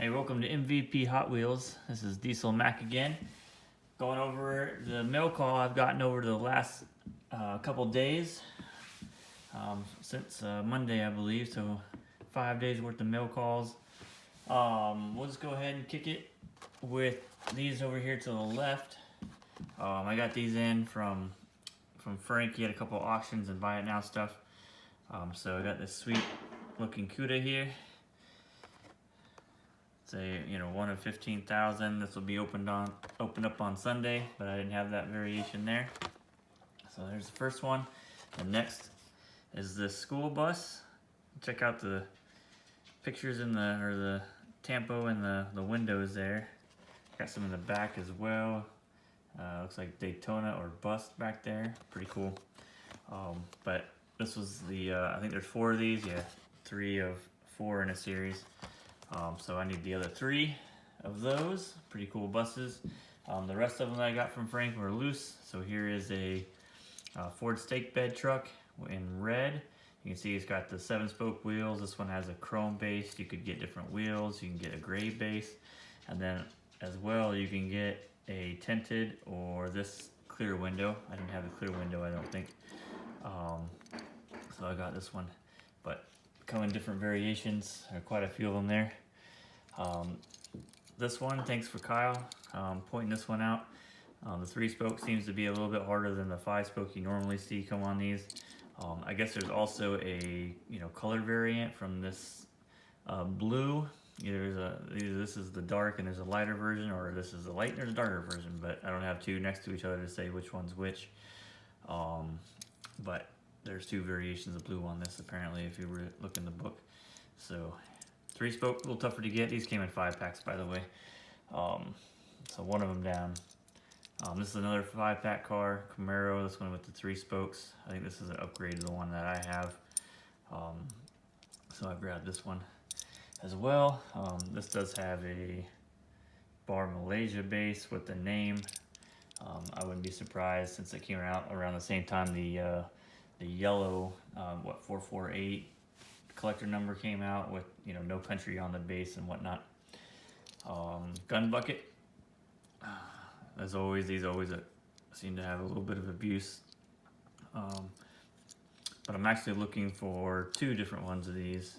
Hey, welcome to MVP Hot Wheels. This is Diesel Mac again. Going over the mail call I've gotten over the last couple days, since Monday, I believe. So 5 days worth of mail calls. We'll just go ahead and kick it with these over here to the left. I got these in from Frank. He had a couple auctions and buy it now stuff. So I got this sweet looking CUDA here. Say, one of 15,000. This will be opened up on Sunday, but I didn't have that variation there. So there's the first one. And next is this school bus. Check out the pictures in the tampo in the windows there. Got some in the back as well. Looks like Daytona or Bust back there. Pretty cool. But this was the I think there's 4 of these. Yeah, 3 of 4 in a series. So I need the other 3 of those. Pretty cool buses. The rest of them that I got from Frank were loose. So here is a Ford stake bed truck in red. You can see it's got the 7-spoke wheels. This one has a chrome base. You could get different wheels. You can get a gray base. And then as well, you can get a tinted or this clear window. I didn't have the clear window, I don't think. So I got this one. But come in different variations. There are quite a few of them there. This one, thanks for Kyle pointing this one out. The 3-spoke seems to be a little bit harder than the 5-spoke you normally see come on these. I guess there's also a colored variant from this blue. Either this is the dark and there's a lighter version, or this is the light and there's a darker version. But I don't have 2 next to each other to say which one's which. But there's 2 variations of blue on this apparently if you were to look in the book. So 3-spoke, a little tougher to get. These came in 5 packs, by the way. So one of them down. This is another 5-pack car, Camaro. This one with the 3 spokes. I think this is an upgrade to the one that I have. So I grabbed this one as well. This does have a Bar Malaysia base with the name. I wouldn't be surprised since it came out around the same time the yellow 448 collector number came out with No Country on the base and whatnot. Gun bucket. As always, these always seem to have a little bit of abuse. But I'm actually looking for 2 different ones of these.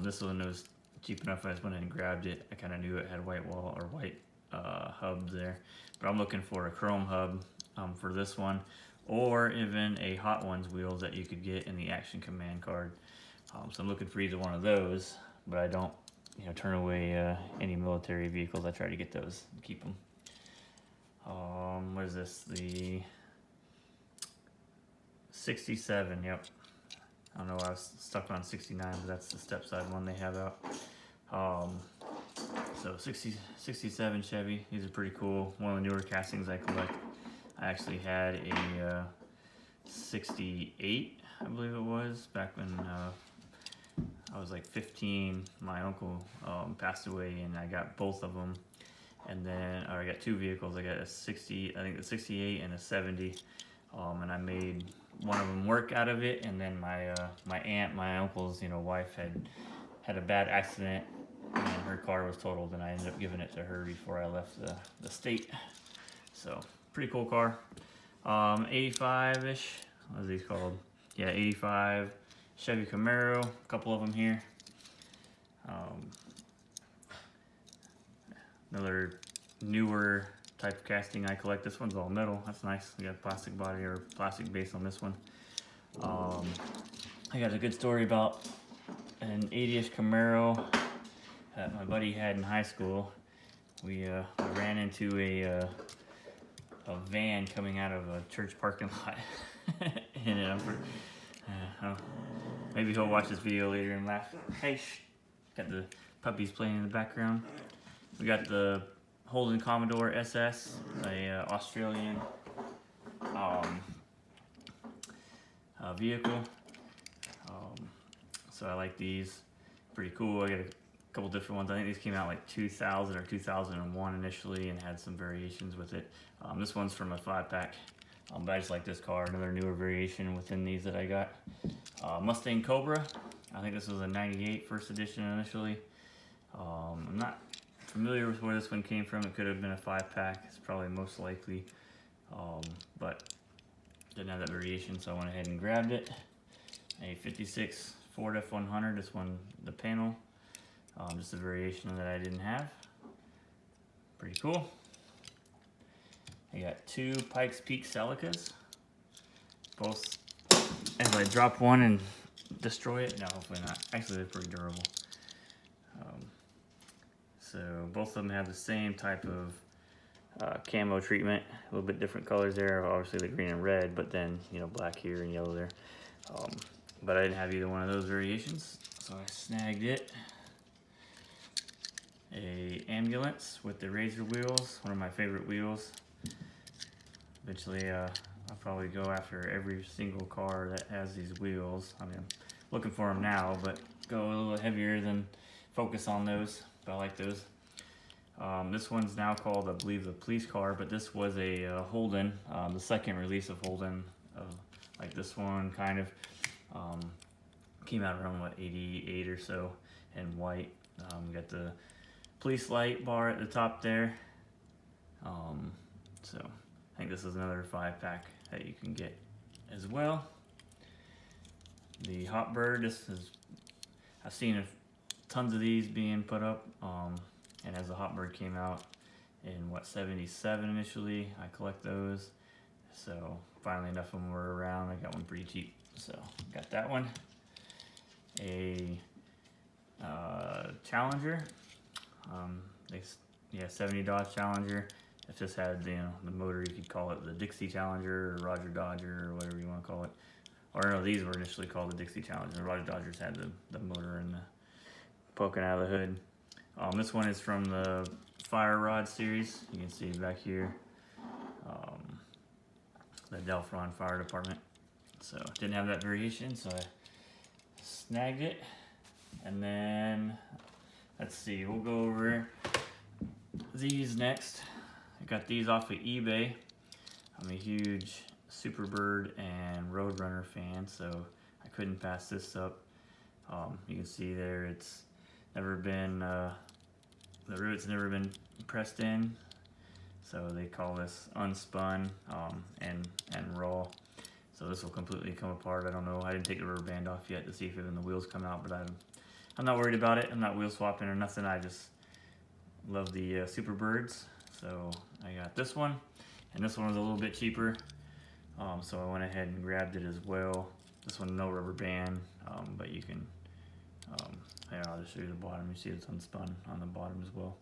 This one was cheap enough. I just went and grabbed it. I kind of knew it had white wall or white hubs there, but I'm looking for a chrome hub for this one, or even a Hot Ones wheels that you could get in the Action Command card. So I'm looking for either one of those, but I don't turn away any military vehicles. I try to get those and keep them. What is this? The 67, yep. I don't know why I was stuck on 69, but that's the step side one they have out. So 67 Chevy, these are pretty cool. One of the newer castings I collect. I actually had a 68, I believe it was, back when I was like 15. My uncle passed away and I got both of them. And then I got 2 vehicles. I got a 60, I think the 68 and a 70. And I made one of them work out of it. And then my aunt, my uncle's wife had a bad accident and her car was totaled, and I ended up giving it to her before I left the state. So pretty cool car. 85-ish. What are these called? Yeah, 85 Chevy Camaro. A couple of them here. Another newer type of casting I collect. This one's all metal. That's nice. We got plastic body or plastic base on this one. I got a good story about an 80-ish Camaro that my buddy had in high school. We ran into a van coming out of a church parking lot. And maybe he'll watch this video later and laugh. Hey, shh. Got the puppies playing in the background. We got the Holden Commodore SS, a Australian vehicle. So I like these. Pretty cool. I got a couple different ones. I think these came out like 2000 or 2001 initially and had some variations with it. This one's from a 5-pack. But I just like this car. Another newer variation within these that I got. Mustang Cobra. I think this was a 98 first edition initially. I'm not familiar with where this one came from. It could have been a 5-pack. It's probably most likely, but didn't have that variation, so I went ahead and grabbed it. A 56 Ford F100. This one, the panel, just a variation that I didn't have. Pretty cool. I got 2 Pikes Peak Celicas. Both, as I drop one and destroy it, no, hopefully not. Actually, they're pretty durable. So both of them have the same type of camo treatment. A little bit different colors there, obviously the green and red, but then, you know, black here and yellow there. But I didn't have either one of those variations, so I snagged it. A ambulance with the Razor wheels, one of my favorite wheels. Eventually, I'll probably go after every single car that has these wheels. I mean, I'm looking for them now, but go a little heavier than focus on those. But I like those. This one's now called, I believe, the police car, but this was a Holden, the second release of Holden, like this one kind of. Came out around, what, 88 or so, in white. Got the police light bar at the top there. So I think this is another 5-pack that you can get as well. The Hot Bird, I've seen tons of these being put up, and as the Hot Bird came out in, what, 77 initially, I collect those. So finally enough of them were around. I got one pretty cheap, so got that one. A Challenger, 70 Dodge Challenger. If this had, you know, the motor, you could call it the Dixie Challenger or Roger Dodger or whatever you want to call it. Or no, these were initially called the Dixie Challenger. The Roger Dodgers had the motor and the poking out of the hood. This one is from the Fire Rod series. You can see back here, the Delphron Fire Department. So didn't have that variation, so I snagged it. And then, let's see, we'll go over these next. I got these off of eBay. I'm a huge Superbird and Roadrunner fan, so I couldn't pass this up. You can see there, it's never been, the root's never been pressed in, so they call this unspun and raw. So this will completely come apart. I don't know, I didn't take the rubber band off yet to see if even the wheels come out, but I'm not worried about it. I'm not wheel swapping or nothing. I just love the Superbirds. So I got this one, and this one was a little bit cheaper. So I went ahead and grabbed it as well. This one, no rubber band, but you can, here, I'll just show you the bottom. You see it's unspun on the bottom as well.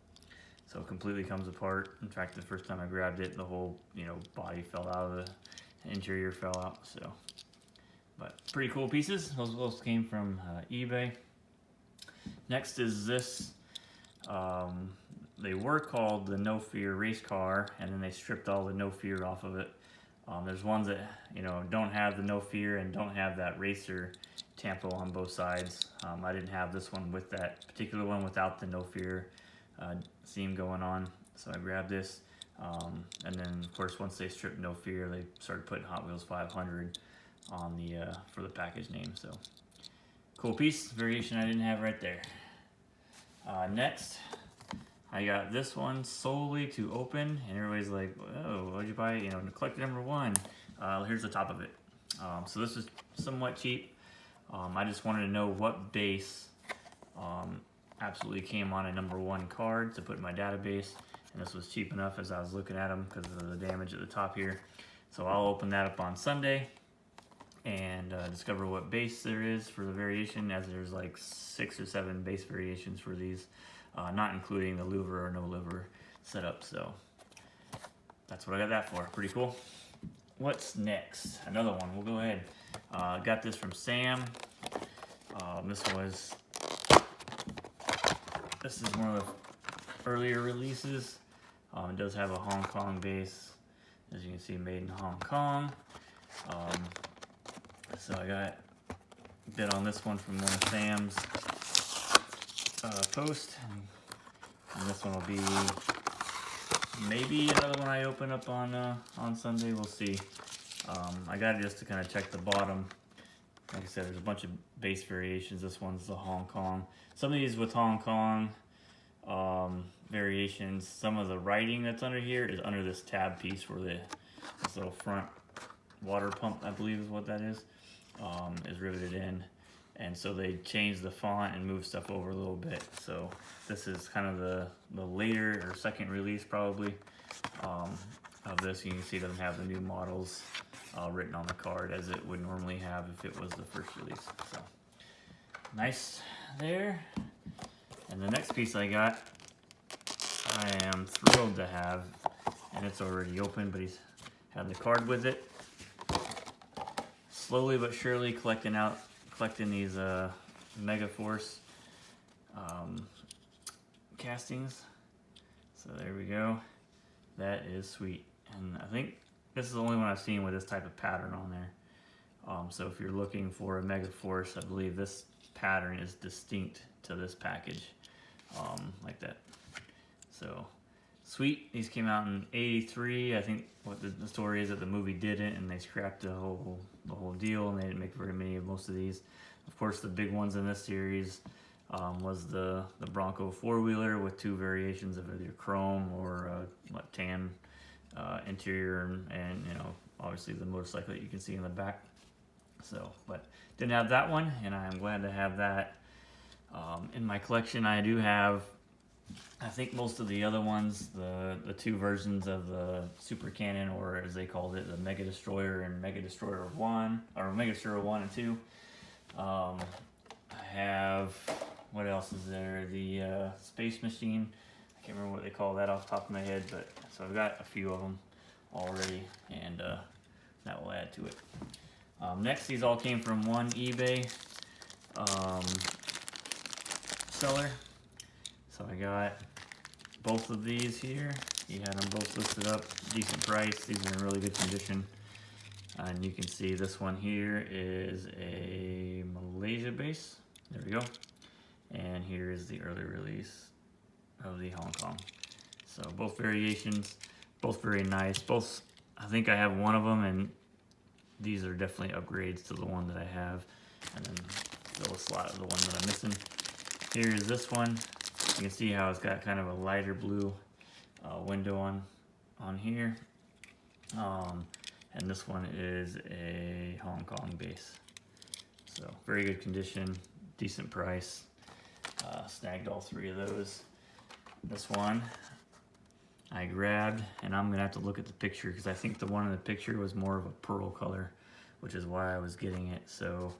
So it completely comes apart. In fact, the first time I grabbed it, the whole, you know, body fell out of the interior, fell out. So, but pretty cool pieces. Those came from eBay. Next is this. They were called the No Fear race car, and then they stripped all the No Fear off of it. There's ones that, you know, don't have the No Fear and don't have that racer tampo on both sides. I didn't have this one with that particular one without the No Fear seam going on, so I grabbed this. And then, of course, once they stripped No Fear, they started putting Hot Wheels 500 on the for the package name. So cool piece, variation I didn't have right there. Next, I got this one solely to open, and everybody's like, "Oh, what'd you buy?" You know, collector number 1. Here's the top of it. So this is somewhat cheap. I just wanted to know what base absolutely came on a number 1 card to put in my database, and this was cheap enough as I was looking at them because of the damage at the top here. So I'll open that up on Sunday and discover what base there is for the variation, as there's like 6 or 7 base variations for these, not including the louver or no louver setup. So that's what I got that for. Pretty cool. What's next? Another one. We'll go ahead. Got this from Sam. This is one of the earlier releases. It does have a Hong Kong base, as you can see, made in Hong Kong. So I got a bit on this one from one of Sam's posts, and this one will be maybe another one I open up on Sunday. We'll see. I got it just to kind of check the bottom. Like I said, there's a bunch of base variations. This one's the Hong Kong. Some of these with Hong Kong, variations. Some of the writing that's under here is under this tab piece where this little front water pump, I believe is what that is riveted in. And so they changed the font and moved stuff over a little bit. So this is kind of the later or second release probably of this. You can see it doesn't have the new models written on the card as it would normally have if it was the first release. So nice there. And the next piece I got, I am thrilled to have, and it's already open, but he's had the card with it. Slowly but surely collecting these Megaforce castings. So there we go. That is sweet. And I think this is the only one I've seen with this type of pattern on there. So if you're looking for a Megaforce, I believe this pattern is distinct to this package, like that. So sweet. These came out in '83. I think what the story is that the movie didn't, and they scrapped the whole deal, and they didn't make very many of most of these. Of course, the big ones in this series was the Bronco four-wheeler with two variations of either chrome or tan interior, and you know, obviously the motorcycle that you can see in the back. So, but didn't have that one, and I'm glad to have that in my collection. I do have, I think, most of the other ones, the two versions of the Super Cannon, or as they called it, the Mega Destroyer and Mega Destroyer 1, or Mega Destroyer 1 and 2. I have, what else is there? The Space Machine. I can't remember what they call that off the top of my head, but so I've got a few of them already, and that will add to it. Next, these all came from one eBay seller. So I got both of these here. He had them both listed up, decent price. These are in really good condition. And you can see this one here is a Malaysia base. There we go. And here is the early release of the Hong Kong. So both variations, both very nice. Both, I think I have one of them, and these are definitely upgrades to the one that I have. And then fill a slot of the one that I'm missing. Here is this one. You can see how it's got kind of a lighter blue window on here. And this one is a Hong Kong base. So very good condition, decent price. Snagged all three of those. This one I grabbed, and I'm gonna have to look at the picture because I think the one in the picture was more of a pearl color, which is why I was getting it. So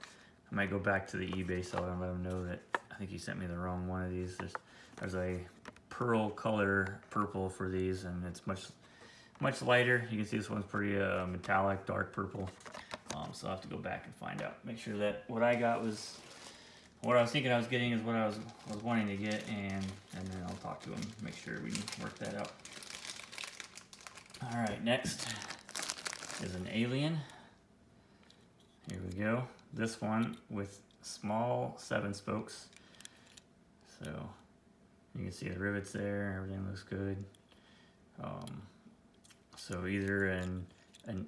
I might go back to the eBay seller and let him know that I think he sent me the wrong one of these. There's a pearl color purple for these, and it's much lighter. You can see this one's pretty metallic, dark purple. So I'll have to go back and find out. Make sure that what I got was what I was thinking I was getting is what I was wanting to get, and then I'll talk to him, make sure we can work that out. All right, next is an Alien. Here we go. This one with small 7 spokes. So you can see the rivets there, everything looks good. So either an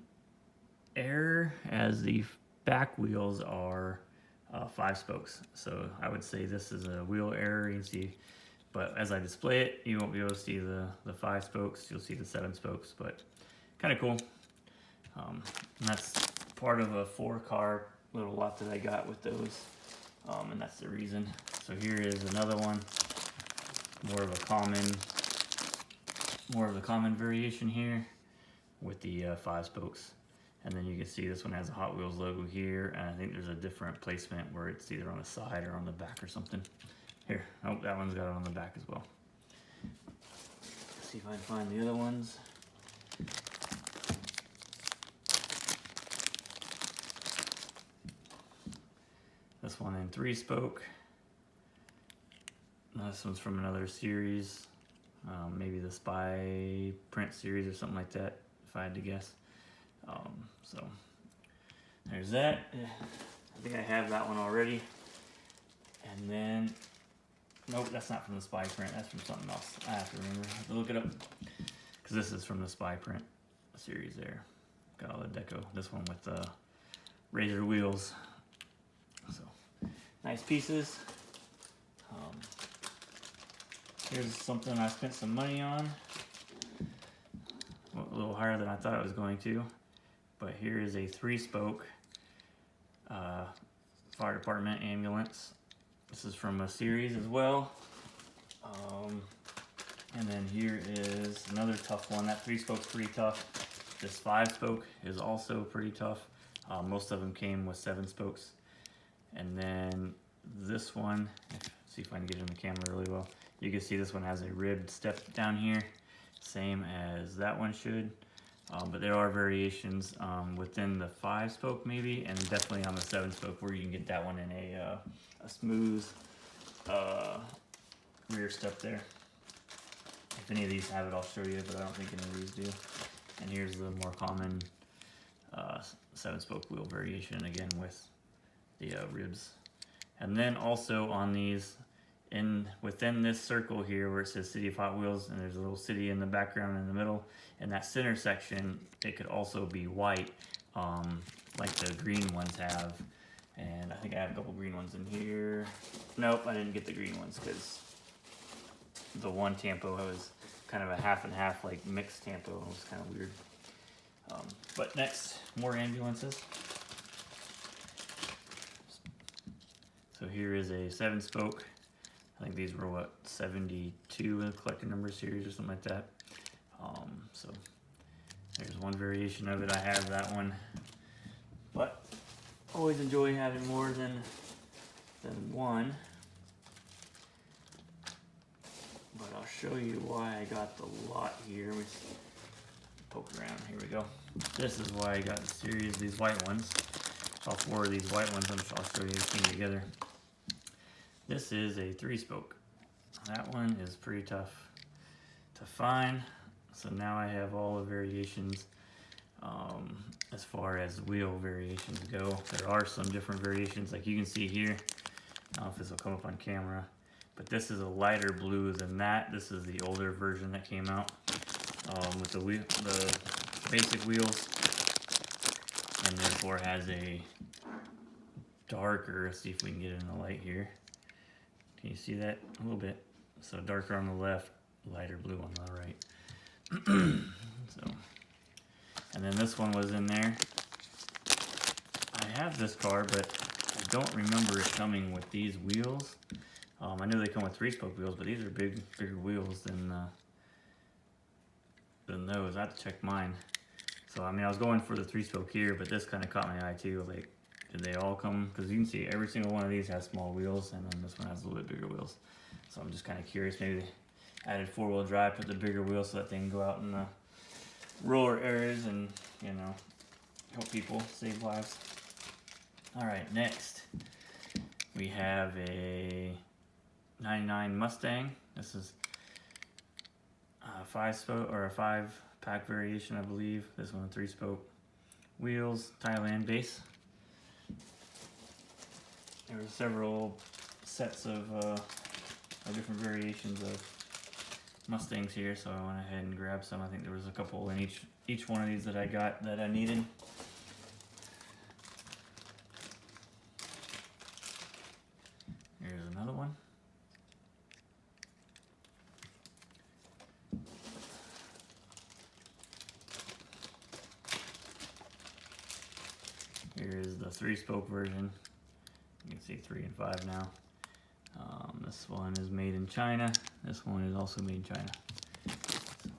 Air, as the back wheels are 5 spokes. So I would say this is a wheel Air. You can see, but as I display it, you won't be able to see the 5 spokes. You'll see the 7 spokes, but kind of cool. And that's part of a 4-car little lot that I got with those, and that's the reason. So here is another one, more of the common variation here with the 5 spokes. And then you can see this one has a Hot Wheels logo here, and I think there's a different placement where it's either on the side or on the back or something. Here, oh, that one's got it on the back as well. Let's see if I can find the other ones. This one in 3 spoke. This one's from another series, maybe the Spy Print series or something like that, if I had to guess. So there's that. I think I have that one already. And then, nope, that's not from the Spy Print. That's from something else. I have to remember. I have to look it up because this is from the Spy Print series. There, got all the deco. This one with the razor wheels. So nice pieces. Here's something I spent some money on. A little higher than I thought it was going to. But here is a 3-spoke fire department ambulance. This is from a series as well. And then here is another tough one. That 3-spoke's pretty tough. This 5-spoke is also pretty tough. Most of them came with 7 spokes. And then this one, see if I can get it in the camera really well. You can see this one has a ribbed step down here, same as that one should. But there are variations within the 5-spoke maybe, and definitely on the 7-spoke where you can get that one in a smooth rear step there. If any of these have it, I'll show you, but I don't think any of these do. And here's the more common 7-spoke wheel variation, again with the ribs. And then also on these, within this circle here where it says City of Hot Wheels, and there's a little city in the background in the middle, in that center section, it could also be white, like the green ones have. And I think I have a couple green ones in here. Nope, I didn't get the green ones because the one Tampo was kind of a half and half, like mixed Tampo. It was kind of weird. But next, more ambulances. So here is a 7-spoke. I think these were what, 72 in the collector number series or something like that. So there's one variation of it. I have that one, but always enjoy having more than one. But I'll show you why I got the lot here. We poke around. Here we go. This is why I got the series, these white ones. All 4 of these white ones, I'll show you everything together. This is a 3-spoke. That one is pretty tough to find. So now I have all the variations as far as wheel variations go. There are some different variations, like you can see here. I don't know if this will come up on camera, but this is a lighter blue than that. This is the older version that came out with the basic wheels, and therefore has a darker, let's see if we can get it in the light here. Can you see that a little bit? So darker on the left, lighter blue on the right. So, and then this one was in there. I have this car, but I don't remember it coming with these wheels. I know they come with 3-spoke wheels, but these are bigger wheels than those. I have to check mine. So I mean, I was going for the 3-spoke here, but this kind of caught my eye too. Like, did they all come? Because you can see every single one of these has small wheels, and then this one has a little bit bigger wheels. So I'm just kind of curious. Maybe they added 4-wheel drive, put the bigger wheels so that they can go out in the rural areas and, you know, help people save lives. All right, next we have a 99 Mustang. This is a 5-spoke or a 5-pack variation, I believe. This one 3-spoke wheels, Thailand base. There were several sets of different variations of Mustangs here, so I went ahead and grabbed some. I think there was a couple in each one of these that I got that I needed. Here's another one. Here is the 3-spoke version. You can see 3 and 5 now. This one is made in China. This one is also made in China. So,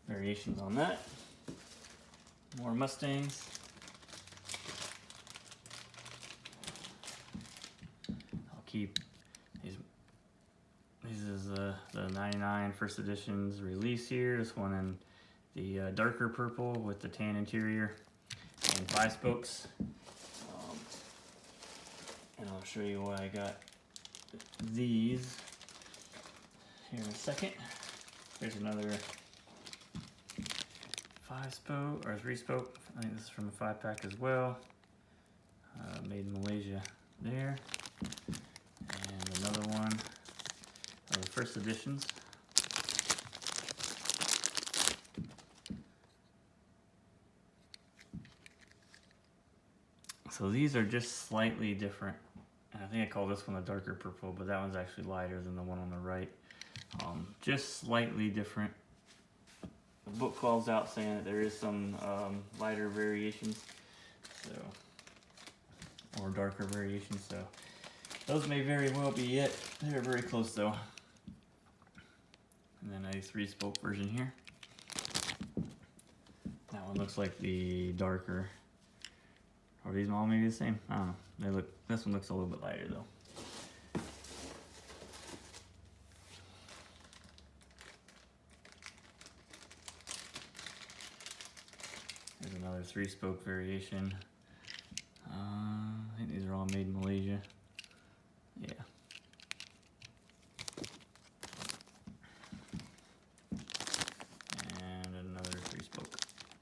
variations on that. More Mustangs. I'll keep these. This is the 99 first edition's release here. This one in the darker purple with the tan interior and 5 spokes. And I'll show you why I got these here in a second. There's another 5-spoke or 3-spoke. I think this is from a 5-pack as well. Made in Malaysia there. And another one of the first editions. So these are just slightly different. And I think I call this one a darker purple, but that one's actually lighter than the one on the right. Just slightly different. The book calls out saying that there is some lighter variations, so, or darker variations, so those may very well be it. They're very close though. And then a 3-spoke version here. That one looks like the darker. Are these all maybe the same? I don't know. They look. This one looks a little bit lighter though. There's another 3-spoke variation. I think these are all made in Malaysia. Yeah. And another 3-spoke.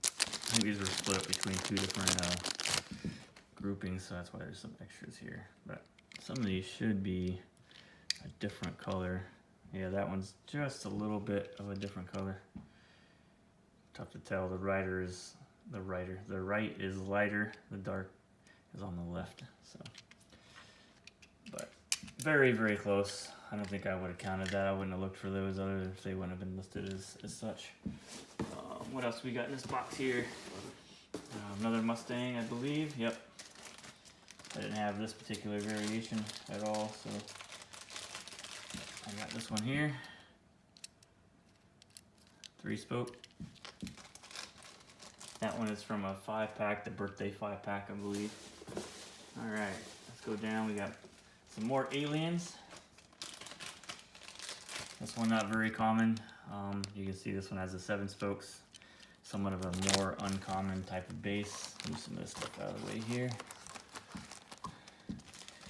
I think these were split up between 2 different groupings, so that's why there's some extras here. But some of these should be a different color. Yeah, that one's just a little bit of a different color. Tough to tell. The right is lighter, the dark is on the left. So, but very, very close. I don't think I would have counted that. I wouldn't have looked for those other if they wouldn't have been listed as such. What else we got in this box here? Another Mustang, I believe. Yep. I didn't have this particular variation at all, so I got this one here. 3-spoke. That one is from a 5-pack, the birthday 5-pack, I believe. All right, let's go down. We got some more Aliens. This one not very common. You can see this one has the 7 spokes. Somewhat of a more uncommon type of base. Move some of this stuff out of the way here.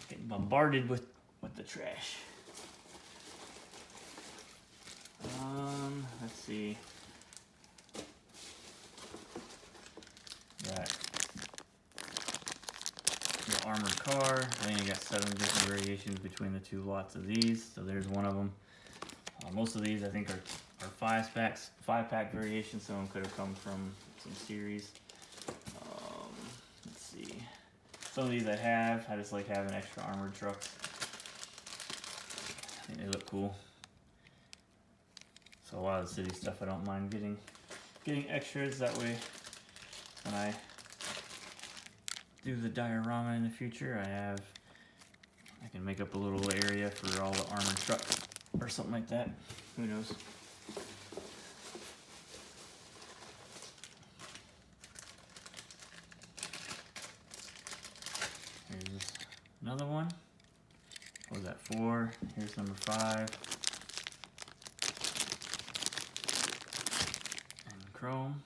Getting bombarded with the trash. Let's see. Got the armored car. I think I got 7 different variations between the 2 lots of these. So there's one of them. Most of these I think are 5-pack variations. Some of them could have come from some series. Let's see. Some of these I have. I just like having extra armored trucks. I think they look cool. So a lot of the city stuff I don't mind getting extras. That way when I do the diorama in the future, I can make up a little area for all the armored trucks or something like that. Who knows? Here's another one. What was that, 4? Here's number 5. And chrome.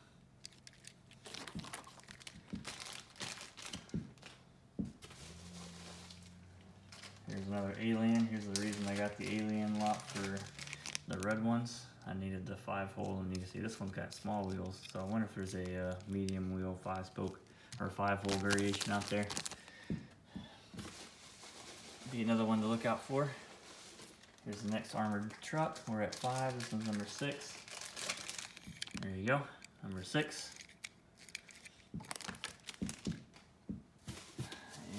Here's another Alien. Here's the reason I got the Alien lot for the red ones. I needed the 5-hole, and you can see this one's got small wheels. So I wonder if there's a medium wheel 5-spoke or 5-hole variation out there. Be another one to look out for. Here's the next armored truck. We're at 5. This one's number 6. There you go, number 6.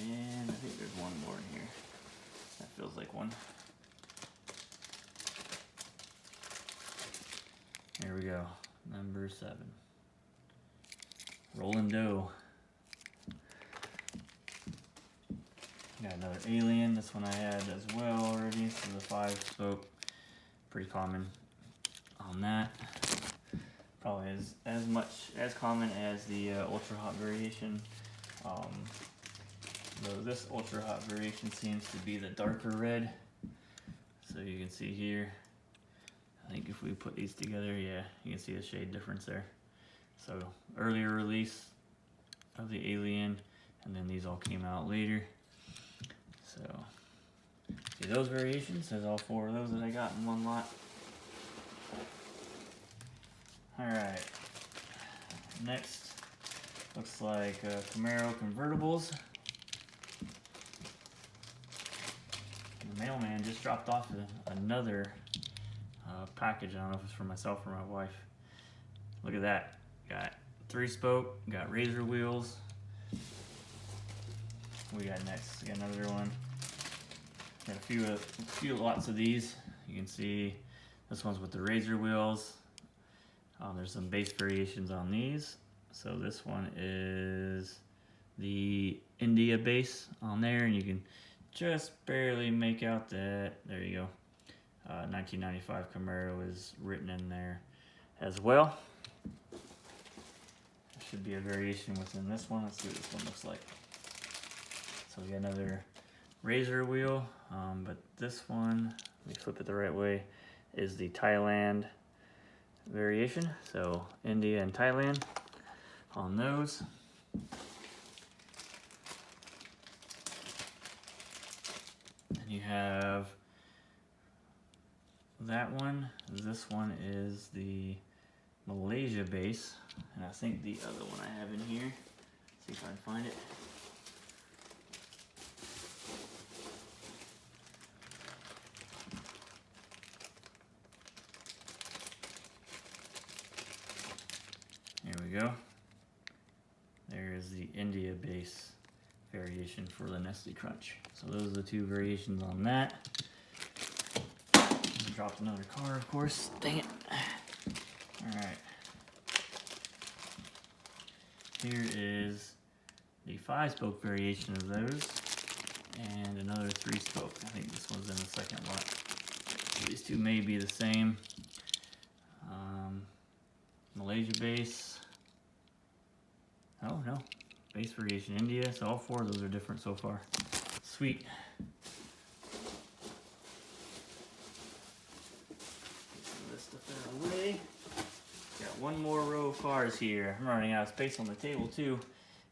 And I think there's one more in here. That feels like one. Here we go, number 7. Rolling Dough. Got another Alien. This one I had as well already. So the 5-spoke, pretty common on that. Probably as common as the Ultra Hot variation. Though this Ultra Hot variation seems to be the darker red. So you can see here. I think if we put these together, yeah, you can see the shade difference there. So earlier release of the Alien, and then these all came out later. So see those variations. There's all 4 of those that I got in one lot. All right. Next looks like Camaro convertibles. The mailman just dropped off another package. I don't know if it's for myself or my wife. Look at that. Got 3-spoke, got razor wheels. We got next, we got another one. Got a few lots of these. You can see this one's with the razor wheels. There's some base variations on these. So this one is the India base on there, and you can just barely make out that, there you go, 1995 Camaro is written in there as well. There should be a variation within this one. Let's see what this one looks like. So we got another razor wheel, but this one, let me flip it the right way, is the Thailand variation. So India and Thailand on those. And you have that one. This one is the Malaysia base, and I think the other one I have in here, see if I can find it. Here we go. There is the India base variation for the Nestle Crunch. So those are the two variations on that. Dropped another car, of course. Dang it. Alright. Here is the 5-spoke variation of those. And another 3-spoke. I think this one's in the second lot. These two may be the same. Malaysia base. Oh no, base variation India. So all 4 of those are different so far. Sweet. Get some of this stuff out of the way. Got one more row of cars here. I'm running out of space on the table too,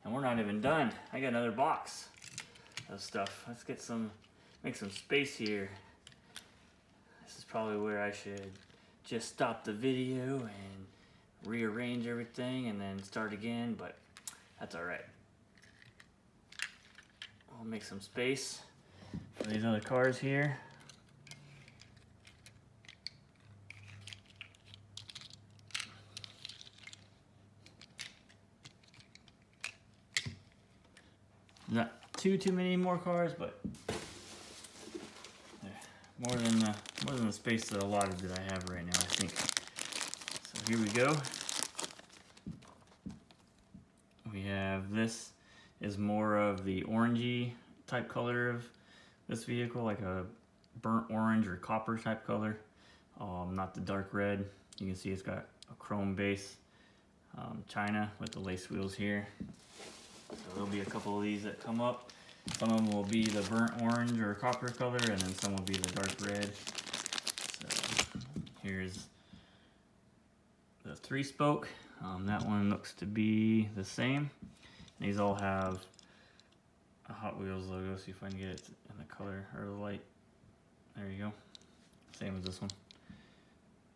and we're not even done. I got another box of stuff. Let's make some space here. This is probably where I should just stop the video and rearrange everything and then start again, but that's all right. I'll make some space for these other cars here. Not too many more cars, but more than the space that allotted that I have right now, I think. So here we go. We have, this is more of the orangey type color of this vehicle, like a burnt orange or copper type color, not the dark red. You can see it's got a chrome base, China with the lace wheels here. So there'll be a couple of these that come up. Some of them will be the burnt orange or copper color, and then some will be the dark red. So here's the 3-spoke. That one looks to be the same. And these all have a Hot Wheels logo. See if I can get it in the color or the light. There you go. Same as this one.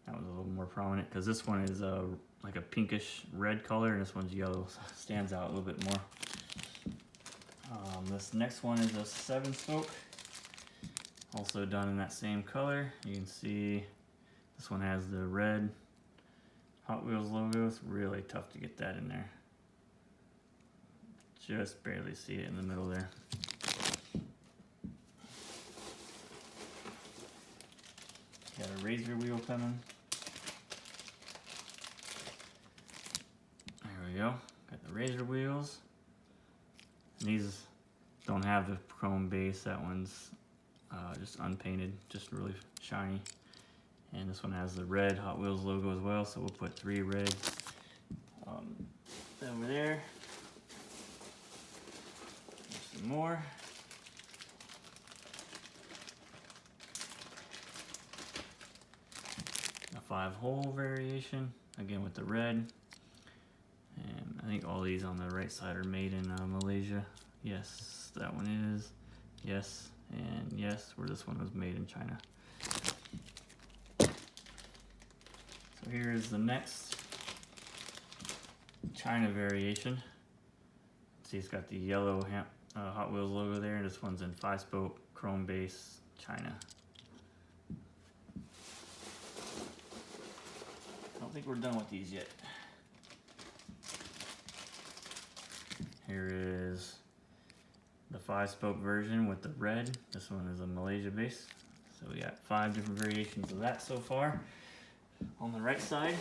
That was a little more prominent because this one is like a pinkish red color, and this one's yellow, so it stands out a little bit more. This next one is a 7-spoke, also done in that same color. You can see this one has the red Hot Wheels logo. It's really tough to get that in there. Just barely see it in the middle there. Got a razor wheel coming. There we go. Got the razor wheels. And these don't have the chrome base. That one's just unpainted, just really shiny. And this one has the red Hot Wheels logo as well, so we'll put 3 reds over there. There's some more. A 5-hole variation, again with the red. And I think all these on the right side are made in Malaysia. Yes, that one is. Yes, and yes, where this one was made in China. So here is the next China variation. See, it's got the yellow Hot Wheels logo there, and this one's in 5-spoke chrome base China. I don't think we're done with these yet. Here is the a 5-spoke version with the red. This one is a Malaysia base. So we got 5 different variations of that so far. On the right side,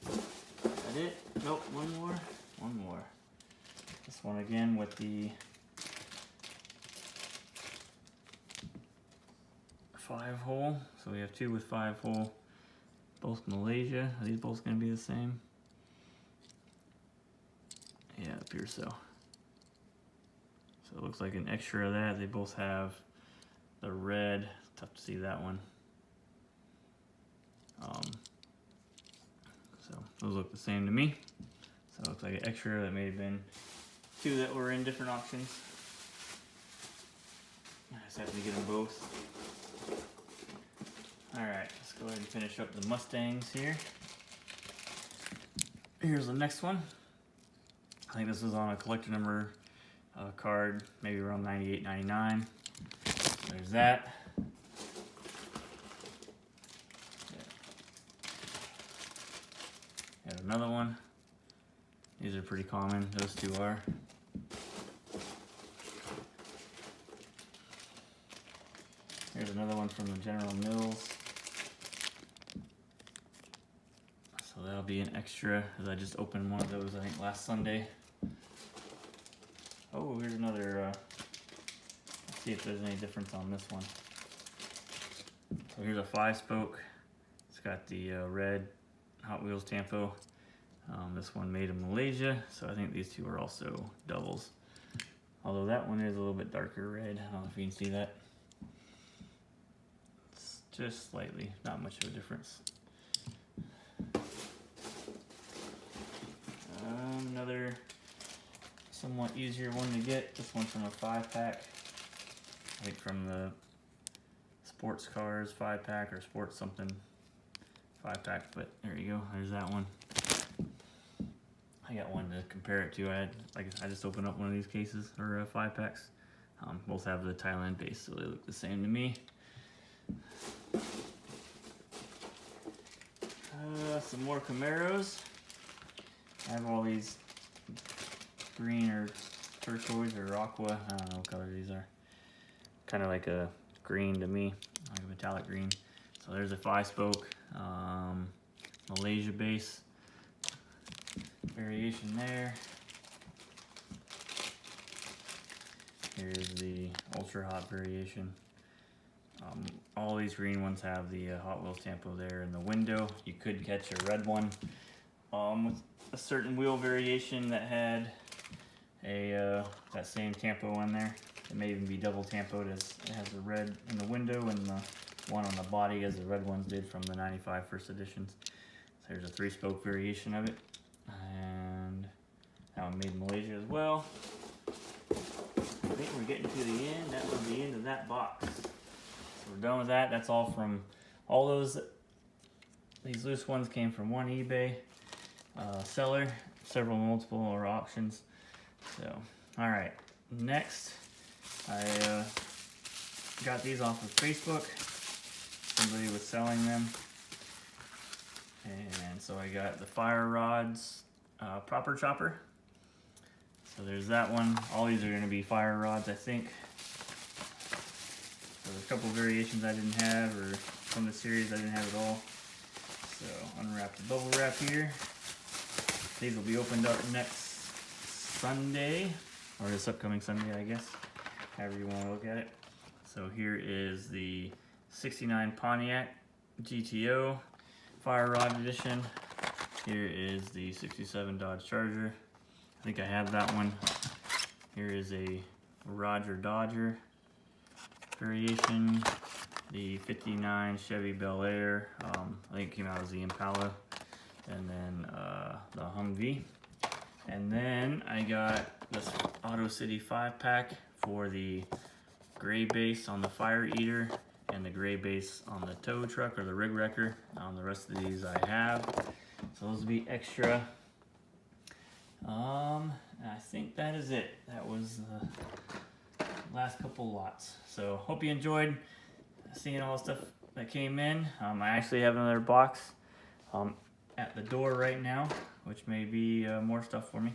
is that it? Nope, one more. This one again with the 5-hole. So we have 2 with 5-hole, both Malaysia. Are these both going to be the same? Yeah, it appears so. So it looks like an extra of that. They both have the red. Tough to see that one. So those look the same to me. So it looks like an extra. That may have been 2 that were in different auctions. I just have to get them both. Alright, let's go ahead and finish up the Mustangs here. Here's the next one. I think this is on a collector number card, maybe around 98, 99. There's that. Got another one. These are pretty common, those 2 are. Here's another one from the General Mills. So that'll be an extra, as I just opened one of those, I think, last Sunday. Oh, here's another, let's see if there's any difference on this one. So here's a 5-spoke. It's got the red Hot Wheels Tampo. This one made in Malaysia, so I think these 2 are also doubles. Although that one is a little bit darker red. I don't know if you can see that. It's just slightly, not much of a difference. Another somewhat easier one to get. This one from a 5-pack. I think from the Sports Cars 5-pack or Sports something 5-pack, but there you go. There's that one. I got one to compare it to. I just opened up one of these cases, or 5-packs. Both have the Thailand base, so they look the same to me. Some more Camaros. I have all these green or turquoise or aqua. I don't know what color these are. Kind of like a green to me, like a metallic green. So there's a 5-spoke Malaysia base variation there. Here's the ultra hot variation. All these green ones have the Hot Wheels Tampo there in the window. You could catch a red one with a certain wheel variation that had a that same Tampo in there. It may even be double tampoed, as it has the red in the window and the one on the body, as the red ones did from the 95 first editions. So there's a 3-spoke variation of it, and that one made in Malaysia as well. I think we're getting to the end. That was the end of that box. So we're done with that. That's all from all those. These loose ones came from one eBay seller, several multiple or auctions. So, all right. Next, I got these off of Facebook. Somebody was selling them, and so I got the Fire Rods Proper Chopper. So there's that one. All these are going to be Fire Rods, I think. So there's a couple variations I didn't have, or from the series I didn't have at all. So unwrap the bubble wrap here. These will be opened up next Sunday, or this upcoming Sunday, I guess, however you want to look at it. So here is the 69 Pontiac GTO Fire Rod Edition. Here is the 67 Dodge Charger. I think I have that one. Here is a Roger Dodger variation. The 59 Chevy Bel Air. I think it came out as the Impala. And then the Humvee. And then I got this Auto City 5-pack for the gray base on the Fire Eater and the gray base on the tow truck or the rig wrecker. The rest of these I have. So those will be extra. I think that is it. That was the last couple lots. So hope you enjoyed seeing all the stuff that came in. I actually have another box at the door right now, which may be more stuff for me.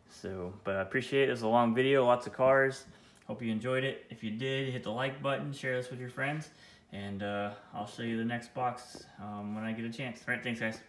So, but I appreciate it. It's a long video, lots of cars. Hope you enjoyed it. If you did, hit the like button, share this with your friends, and I'll show you the next box when I get a chance. All right, thanks guys.